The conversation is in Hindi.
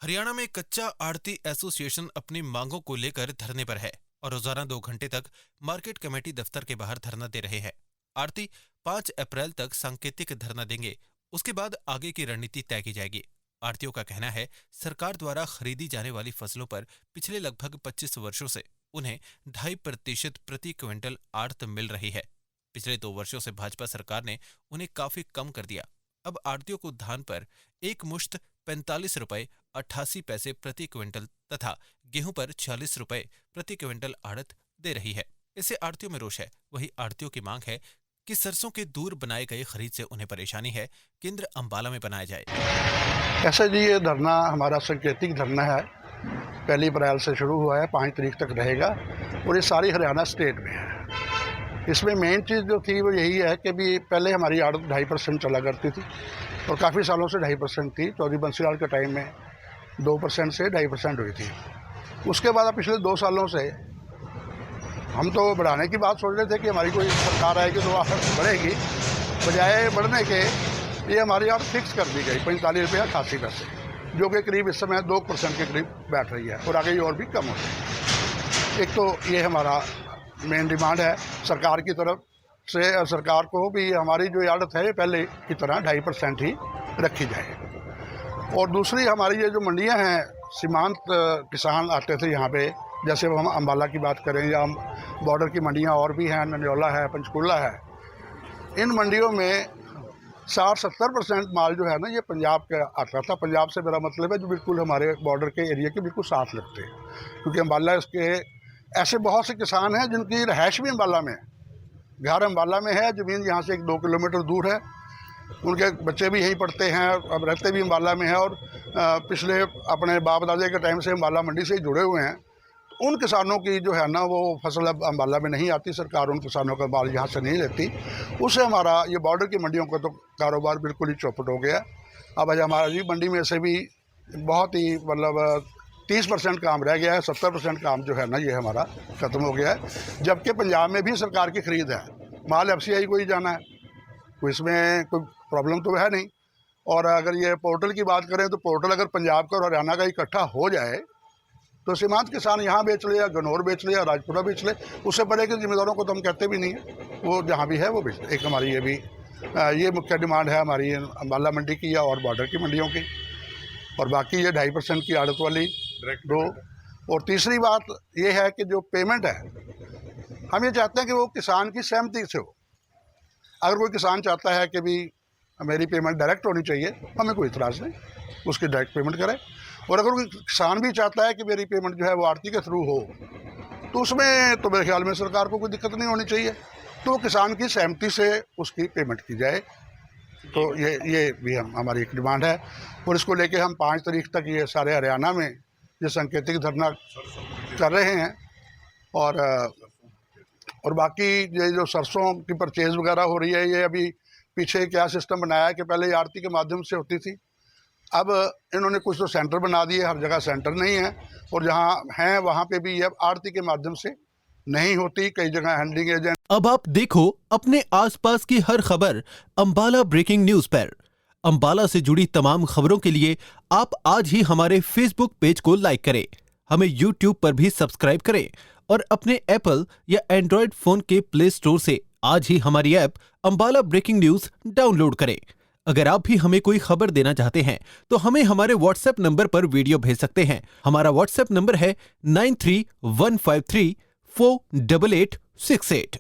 हरियाणा में कच्चा आड़ती एसोसिएशन अपनी मांगों को लेकर धरने पर है और रोजाना 2 घंटे तक मार्केट कमेटी दफ्तर के बाहर धरना दे रहे हैं। आड़ती 5 अप्रैल तक सांकेतिक धरना देंगे। उसके बाद आगे की रणनीति तय की जाएगी। आड़तियों का कहना है, सरकार द्वारा खरीदी जाने वाली फसलों पर पिछले लगभग 25 वर्षों से उन्हें 2.5% प्रति क्विंटल आड़त मिल रही है। पिछले 2 वर्षों से भाजपा सरकार ने उन्हें काफी कम कर दिया। अब आड़तियों को धान पर एक मुश्त 45 रुपए 88 पैसे प्रति क्विंटल तथा गेहूं पर 46 रुपए प्रति क्विंटल आड़त दे रही है। इससे आड़तियों में रोष है। वहीं आड़तियों की मांग है कि सरसों के दूर बनाए गए खरीद से उन्हें परेशानी है, केंद्र अंबाला में बनाया जाए। ऐसा जी, ये धरना हमारा सांकेतिक धरना है। 1 अप्रैल से शुरू हुआ है, 5 तारीख तक रहेगा और ये सारी हरियाणा स्टेट में है। इसमें मेन चीज़ जो थी वो यही है कि भी पहले हमारी आड़त 2.5% चला करती थी और काफ़ी सालों से 2.5% थी। चौधरी बंसीलाल के टाइम में 2% से 2.5% हुई थी। उसके बाद अब पिछले 2 सालों से हम तो बढ़ाने की बात सोच रहे थे कि हमारी कोई सरकार आएगी तो आड़त बढ़ेगी। बजाय बढ़ने के ये हमारी आड़त फिक्स कर दी गई 45 रुपये 88 पैसे, जो कि करीब इस समय 2% के करीब बैठ रही है और आगे ये और भी कम हो जाएगी। एक तो ये हमारा मेन डिमांड है सरकार की तरफ से। सरकार को भी हमारी जो आड़त है ये पहले की तरह 2.5% ही रखी जाए। और दूसरी हमारी ये जो मंडियां हैं, सीमांत किसान आते थे यहाँ पे, जैसे हम अम्बाला की बात करें या बॉर्डर की मंडियां और भी हैं, नन्योला है, पंचकुला है। इन मंडियों में 60-70% माल जो है ना ये पंजाब का आता था। पंजाब से मेरा मतलब है जो बिल्कुल हमारे बॉर्डर के एरिया के बिल्कुल साथ लगते हैं, क्योंकि अम्बाला इसके ऐसे बहुत से किसान हैं जिनकी रहायश भी अम्बाला में है, घर अम्बाला में है, ज़मीन यहाँ से 1-2 किलोमीटर दूर है, उनके बच्चे भी यहीं पढ़ते हैं, अब रहते भी अम्बाला में हैं और पिछले अपने बाप दादे के टाइम से अम्बाला मंडी से ही जुड़े हुए हैं। उन किसानों की जो है ना वो फसल अब अम्बाला में नहीं आती, सरकार उन किसानों का माल यहाँ से नहीं लेती। उससे हमारा ये बॉर्डर की मंडियों का तो कारोबार बिल्कुल ही चौपट हो गया। अब आज हमारा जी मंडी में से भी बहुत ही मतलब 30% काम रह गया है, 70% काम जो है ना ये हमारा ख़त्म हो गया है। जबकि पंजाब में भी सरकार की खरीद है, माल FCI को ही जाना है, तो इसमें कोई प्रॉब्लम तो है नहीं। और अगर ये पोर्टल की बात करें तो पोर्टल अगर पंजाब का और हरियाणा का इकट्ठा हो जाए तो सीमांत किसान यहाँ बेच ले या गनौर बेच ले या राजपुरा बेच ले, उससे बड़े के जिम्मेदारों को तो हम कहते भी नहीं है, वो जहाँ भी है वो बेच ले। एक हमारी ये भी ये मुख्य डिमांड है हमारी अम्बाला मंडी की या और बॉर्डर की मंडियों की। और बाकी ये 2.5% की आड़त वाली दो। और तीसरी बात ये है कि जो पेमेंट है, हम ये चाहते हैं कि वो किसान की सहमति से हो। अगर कोई किसान चाहता है कि भी मेरी पेमेंट डायरेक्ट होनी चाहिए, हमें कोई इतराज़ नहीं, उसकी डायरेक्ट पेमेंट करे। और अगर कोई किसान भी चाहता है कि मेरी पेमेंट जो है वो आड़ती के थ्रू हो, तो उसमें तो मेरे ख्याल में सरकार को कोई दिक्कत नहीं होनी चाहिए, तो किसान की सहमति से उसकी पेमेंट की जाए। तो ये भी हमारी एक डिमांड है और इसको लेके हम 5 तारीख तक ये सारे हरियाणा में ये सांकेतिक धरना कर रहे हैं। और बाकी ये जो सरसों की परचेज़ वगैरह हो रही है, ये अभी पीछे क्या सिस्टम बनाया है कि पहले आड़ती के माध्यम से होती थी, अब इन्होंने कुछ तो सेंटर बना दिए, हर जगह सेंटर नहीं है और जहाँ हैं वहाँ पे भी अब आड़ती के माध्यम से नहीं होती, कई जगह हैंडलिंग एजेंट। अब आप देखो अपने आसपास की हर खबर अंबाला ब्रेकिंग न्यूज पर। अंबाला से जुड़ी तमाम खबरों के लिए आप आज ही हमारे फेसबुक पेज को लाइक करें, हमें यूट्यूब पर भी सब्सक्राइब करें और अपने एप्पल या एंड्रॉयड फोन के प्ले स्टोर से आज ही हमारी app Ambala breaking news download करें। अगर आप भी हमें कोई खबर देना चाहते हैं तो हमें हमारे व्हाट्सएप नंबर पर वीडियो भेज सकते हैं। हमारा व्हाट्सएप नंबर है 9315348868।